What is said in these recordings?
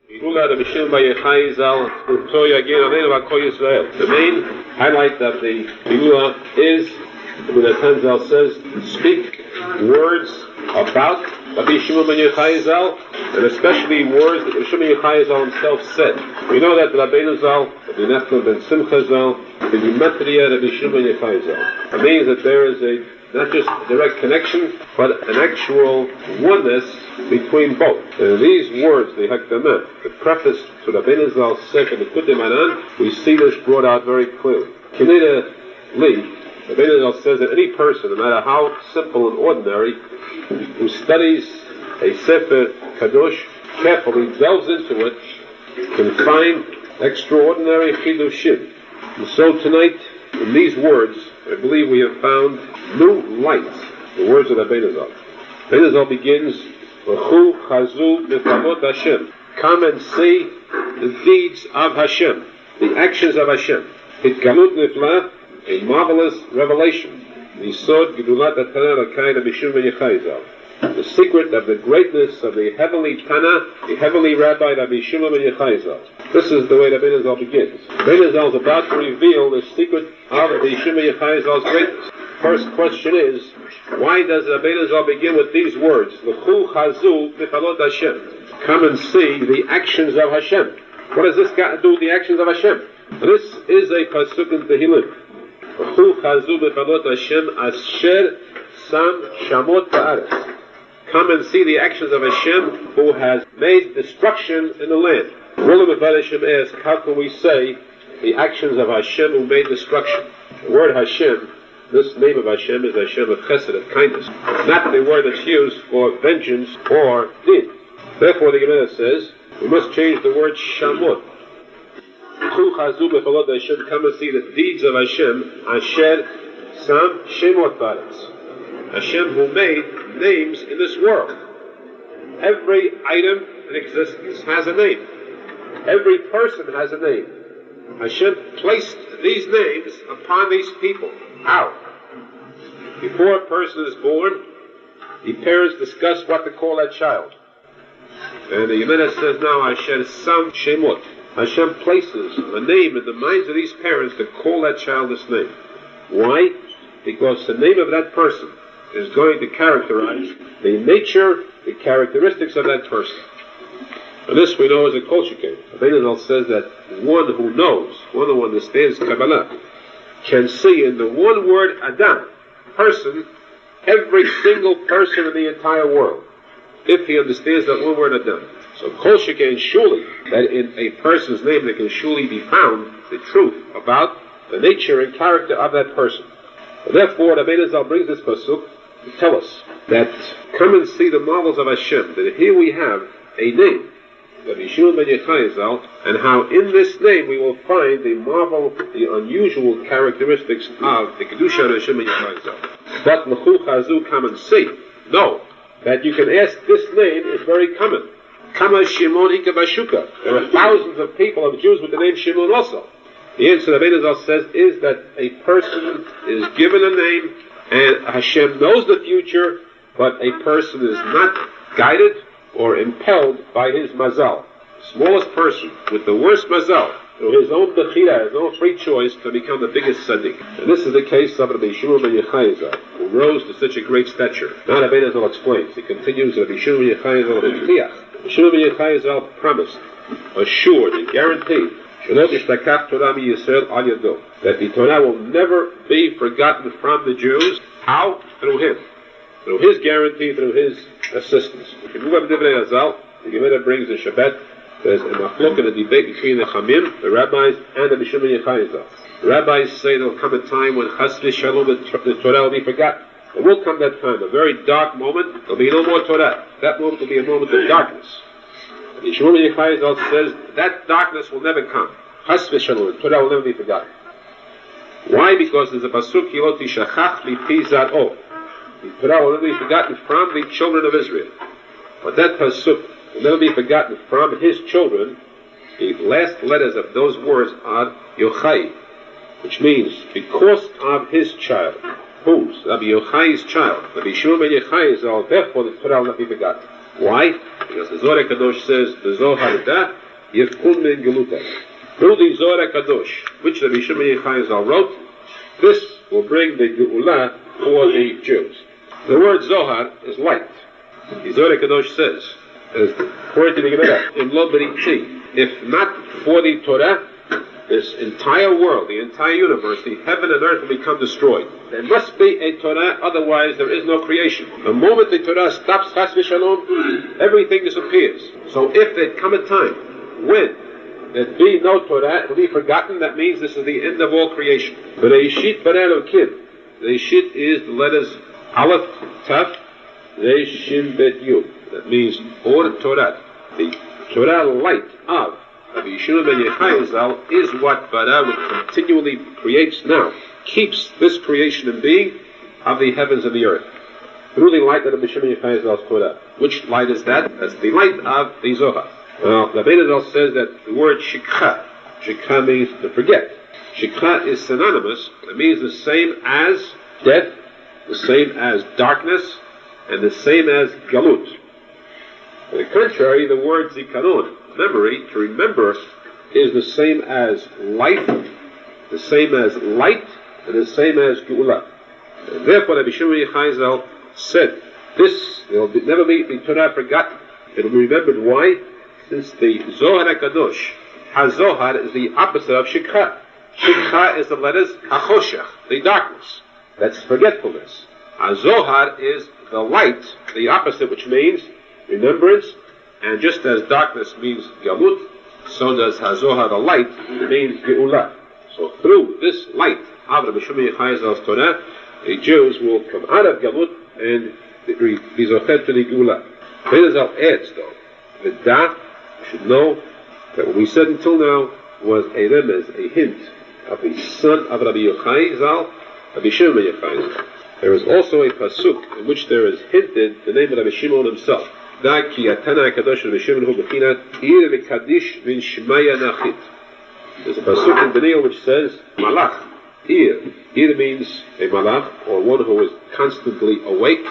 The main highlight of the Geulah is, the Tanzal says, speak words about Rabbi Shimon ben Yochai Zal, and especially words that Rabbi Shimon ben Yochai Zal himself said. We know that Rabbeinu Zal, Rabbi Nachman ben Simcha Zal, the Gematria Rabbi Shimon ben Yochai Zal. It means that there is not just a direct connection, but an actual oneness between both. And these words, the Hakdamah, the preface to Rabbeinu Zal's Sefer Likutei Moharan, we see this brought out very clearly. Kineda Li, Rabbeinu Zal says that any person, no matter how simple and ordinary, who studies a Sefer Kadosh carefully, delves into it, can find extraordinary chidushim. And so tonight, in these words, I believe we have found new lights. The words of Rabbeinu Zal. Rabbeinu Zal begins, V'chu chazu b'tamot Hashem. Come and see the deeds of Hashem, the actions of Hashem. Hitgalut nifla, a marvelous revelation. Yisod gedulat Tana l'kai Rabbi Shimon ben Yochai Zal. The secret of the greatness of the heavenly Tana, the heavenly Rabbi Rabbi Shimon ben Yochai Zal. This is the way Rabbeinu Zal begins. Rabbeinu Zal is about to reveal the secret of Rabbi Shimon ben Yochai Zal's greatness. First question is, why does Rabbeinu Zal begin with these words? L'chu chazu b'chalot Hashem. Come and see the actions of Hashem. What does this got to do with the actions of Hashem? This is a pasuk in Tehillim. L'chu chazu b'chalot Hashem asher sam shamot ba'aretz. Come and see the actions of Hashem who has made destruction in the land. Rulam of Hashem asks, how can we say the actions of Hashem who made destruction? The word Hashem, this name of Hashem is Hashem of Chesed, of kindness. It's not the word that's used for vengeance or din. Therefore the Gemara says, we must change the word Shamot. Come and see the deeds of Hashem, Asher Sam Shemot Baretz. Hashem who made names in this world. Every item in existence has a name. Every person has a name. Hashem placed these names upon these people. How? Before a person is born, the parents discuss what to call that child. And the Yemena says now, Hashem Sam Shemot. Hashem places a name in the minds of these parents to call that child this name. Why? Because the name of that person is going to characterize the nature, the characteristics of that person. And this we know as a kol sheken. Rabbeinu Zal says that one who knows, one who understands Kabbalah, can see in the one word Adam, person, every single person in the entire world, if he understands that one word Adam. So kol sheken surely, that in a person's name there can surely be found the truth about the nature and character of that person. And therefore, Rabbeinu Zal brings this pasuk to tell us that come and see the marvels of Hashem, that here we have a name, Rabbi Shimon ben Yochai Zal, and how in this name we will find the marvel, the unusual characteristics of the Kedusha of Hashem ben Yochai Zal. But l'chu chazu, come and see. No, that you can ask this name is very common. Kama Shimon Ika Bashuka. There are thousands of people, of Jews with the name Shimon also. The answer that Rabbeinu Zal says is that a person is given a name, and Hashem knows the future, but a person is not guided or impelled by his mazal. The smallest person with the worst mazal, through his own bechira, his own free choice, to become the biggest tzaddik. And this is the case of Rabbi Shimon ben Yochai Zal, who rose to such a great stature. Now Rabbeinu Zal explains. He continues, Rabbi Shimon ben Yochai Zal Rabbi Shimon ben Yochai Zal promised, assured, and guaranteed, that the Torah will never be forgotten from the Jews. How? Through him. Through his guarantee, through his assistance. If you move up Divrei Hazal, the Gemara brings in Shabbat, there's a machlok and a debate between the Chamim, the rabbis, and the Bishum ben Yochai Zal. The rabbis say there will come a time when Chas v'Shalom, the Torah will be forgotten. There will come that time, a very dark moment. There will be no more Torah. That moment will be a moment of darkness. The Shimon ben Yochai Zal says that darkness will never come. Chas v'Shalom, the Torah will never be forgotten. Why? Because there's a pasuk, Yilot Yishachach Mipi Zar'o. The Torah will never be forgotten from the children of Israel. But that pasuk will never be forgotten from his children. The last letters of those words are Yochai, which means because of his child. Whose? Rabbi Yochai's child. Rabbi Shimon ben Yochai Zal, therefore the Torah will not be forgotten. Why? Because the Zohar Kadosh says, the Zohar da yifkun min geluta. Through the Zohar Kadosh, which Rabbi Shimon Yochai Zal wrote, this will bring the Geula for the Jews. The word Zohar is light. The Zohar Kadosh says, according to the Gemara, in Lo Beriti, if not for the Torah, this entire world, the entire universe, the heaven and earth will become destroyed. There must be a Torah, otherwise there is no creation. The moment the Torah stops, chas v'shalom, everything disappears. So if there come a time when there be no Torah, it will be forgotten, that means this is the end of all creation. Bereshit bara Elokim. Bereshit is the letters Aleph, Taf, Resh, Shin, Bet, Yud. That means Or Torah. The Torah light of Rabbi Yeshua ben Yochai Zal is what Bara continually creates now, keeps this creation in being of the heavens and the earth. Through the light of Rabbi Yeshua ben Yochai Zal's Torah. Which light is that? That's the light of the Zohar. Now, Rabbi Zal says that the word Shikha means to forget. Shikha is synonymous. It means the same as death, the same as darkness, and the same as galut. On the contrary, the word zikaron, memory, to remember, is the same as life, the same as light, and the same as geula. And therefore, Rabbi Shimon Yochai Zal said, this will never be the Torah forgotten. It will be remembered. Why? Since the Zohar HaKadosh, HaZohar is the opposite of Shikha. Shikha is the letters HaChoshech, the darkness. That's forgetfulness. HaZohar is the light, the opposite, which means remembrance. And just as darkness means galut, so does HaZohar, the light, means geula. So through this light of Rabbi Shimon Yochai Zal's Torah, the Jews will come out of galut and be zochet to the geula. Rabbi Zal adds, though, the da should know that what we said until now was a remez, a hint of the son of Rabbi Yochai Zal, Rabbi Shimon Yochai Zal. There is also a pasuk in which there is hinted the name of Rabbi Shimon himself. There's a pasuk in Daniel which says malach. Ir means a malach, or one who is constantly awake.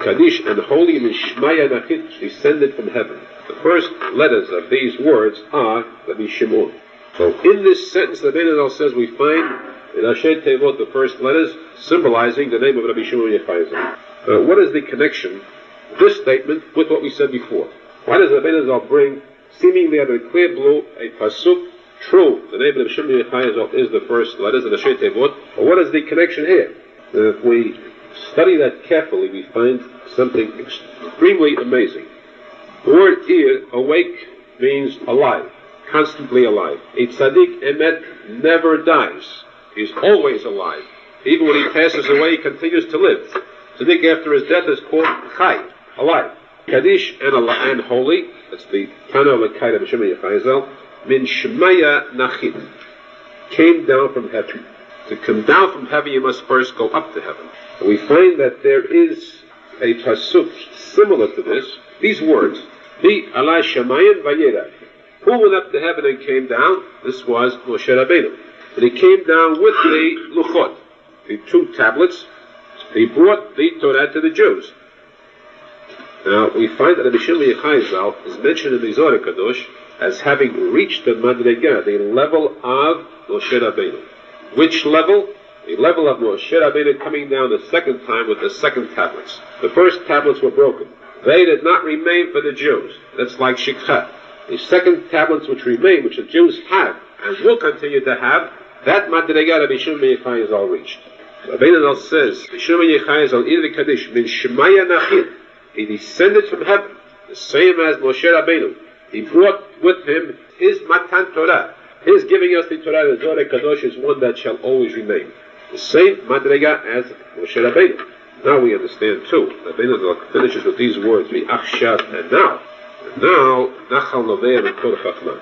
Kaddish and holy mishmaya nachit, descended from heaven. The first letters of these words are Rabbi Shimon. So in this sentence, the Rebbe says we find in Asher Tevot the first letters symbolizing the name of Rabbi Shimon Yochai Zal. What is the connection of this statement with what we said before? Why does the Rebbe bring seemingly out of the clear blue a pasuk? True, the name of Rabbi Shimon Yochai Zal is the first letters in Asher Tevot. But what is the connection here? If we study that carefully, we find something extremely amazing. The word ir, awake, means alive, constantly alive. A tzaddik emet never dies. He's always alive. Even when he passes away, he continues to live. Tzaddik after his death is called chai, alive. Kaddish and holy, that's the Tana L'Kai of Shimon Yochai Zal, min shmaya nachit, came down from heaven. To come down from heaven, you must first go up to heaven. And we find that there is a pasuk similar to this. These words, Bi ala shamayim vayera. Who went up to heaven and came down? This was Moshe Rabbeinu. And he came down with the luchot, the two tablets. He brought the Torah to the Jews. Now, we find that Rabbi Shimon Yochai Zal is mentioned in the Zohar Kadosh as having reached the Madrega, the level of Moshe Rabbeinu. Which level? The level of Moshe Rabbeinu coming down the second time with the second tablets. The first tablets were broken. They did not remain for the Jews. That's like Shikha. The second tablets which remain, which the Jews have and will continue to have, that Madrega Rabbi Shimon Yochai Zal reached. Rabbi Zal says, Shimon Yochai Zal Ir Kaddish min Shemaya Nachid. He descended from heaven, the same as Moshe Rabbeinu. He brought with him his Matan Torah. His giving us the Torah, the Zohar Kadosh, is one that shall always remain. The same Madrega as Moshe Rabbeinu. Now we understand too. Rabbeinu finishes with these words, V'achshav, and now, Nachal Novei Mikol Chachma.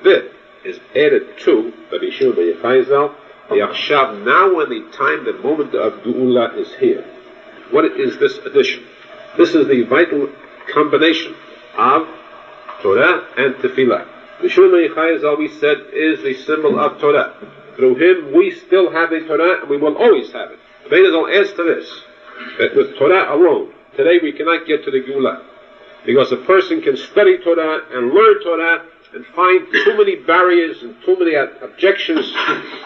This is added to Rabbi Shimon Yochai Zal. V'achshav, now when the time, the moment of Geula is here. What is this addition? This is the vital combination of Torah and Tefillah. The Shimon Yochai Zal, we said, is the symbol of Torah. Through him, we still have the Torah, and we will always have it. Rabbi Zal adds to this, that with Torah alone, today we cannot get to the Geula. Because a person can study Torah and learn Torah and find too many barriers and too many objections,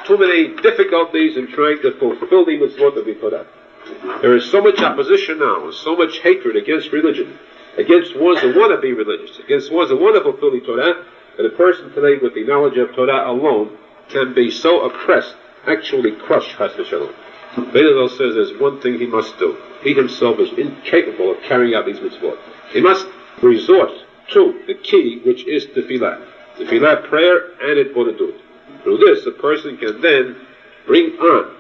too many difficulties in trying to fulfill the mitzvot of the Torah. There is so much opposition now, and so much hatred against religion, against ones that want to be religious, against ones that want to fulfill the Torah, that a person today with the knowledge of Torah alone can be so oppressed, actually crushed, Chas v'shalom. Bein says there's one thing he must do. He himself is incapable of carrying out these mitzvot. He must resort to the key, which is tefillah. Tefillah, prayer, and itbodedut. Through this, a person can then bring on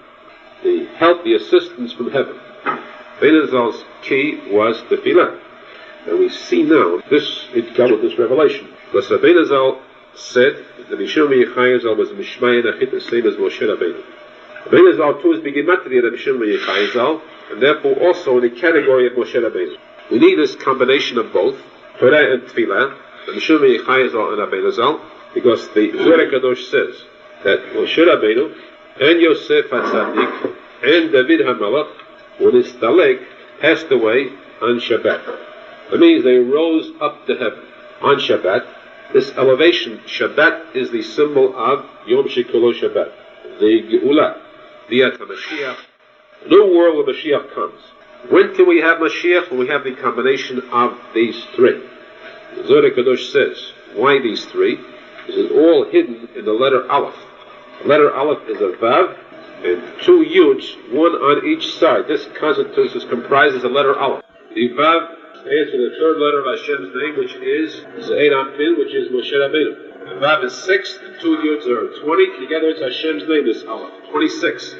the help, the assistance from heaven. Bein key was tefillah. And we see now this, it got with this revelation. Because Bein said that Mishum Yechai was Mishmai Nachit, the same as Moshe Rabbeinu. Bein too is begimatria of Mishum Yechai, and therefore also in the category of Moshe Rabbeinu. We need this combination of both, Torah and Tefillah, the Mishum Yechai and Bein, because the Zohar Kadosh says that Moshe Rabbeinu and Yosef HaTzadik and David HaMelech, when his Talek passed away on Shabbat. That means they rose up to heaven on Shabbat. This elevation, Shabbat, is the symbol of Yom Shekulo Shabbat, the Geula, the Mashiach. New world where Mashiach comes. When can we have Mashiach? When we have the combination of these three. The Zohar Kadosh says, why these three? This is all hidden in the letter Aleph. The letter Aleph is a Vav and two Yuds, one on each side. This comprises the letter Aleph. The Vav stands for the third letter of Hashem's name, which is Ze'ed Ampin, which is Moshe Rabbeinu. The Vav is 6, the two Yuds are 20. Together it's Hashem's name, this Aleph, 26.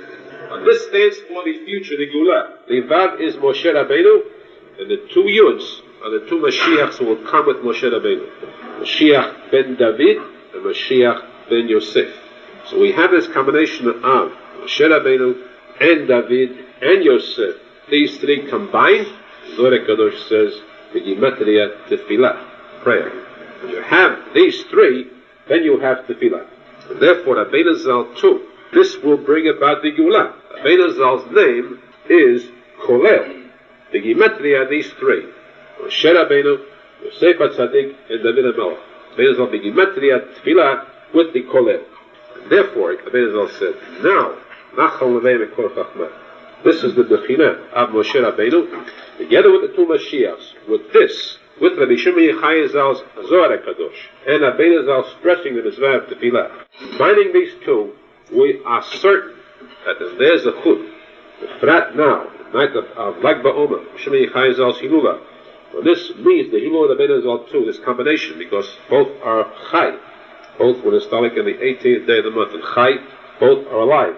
And this stands for the future, the Gula. The Vav is Moshe Rabbeinu, and the two Yuds are the two Mashiachs who will come with Moshe Rabbeinu. Mashiach ben David and Mashiach ben Yosef. So we have this combination of Moshe Rabbeinu and David and Yosef. These three combined, Zohar Kadosh says, Begimatria Tefillah, prayer. When you have these three, then you have Tefillah. And therefore, Rabbeinu Zal too, this will bring about the Geulah. Rabbeinu Zal's name is Kolel. Begimatria, these three. Moshe Rabbeinu, Yosef HaTzadik, and David HaMelech. Rabbeinu Zal Begimatria Tefillah with the Kolel. And therefore, Rabbeinu Zal said, now, Nachal Levei Mekor Chachmah. This is the Bechina of Moshe Rabbeinu, together with the two Mashiachs, with this, with Rabbi Shimon Yochai Zal's Zohar Kadosh, and Rabbeinu Zal stressing the mitzvah of Tefillah. Combining these two, we are certain that there's a chut. The frat now, the night of Lag BaOmer, Shimon Yochai Zal's Hilula. Well, this means the Hilula of Rabbeinu Zal too, this combination, because both are Chai. Both were installed on the 18th day of the month, and Chai, both are alive.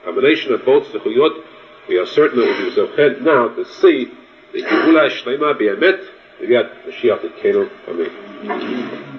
Combination of both Zechuyot. We are certain that we will be now to see the Geula Shlema B'Emet, we got Mashiach Tkenu. Amen.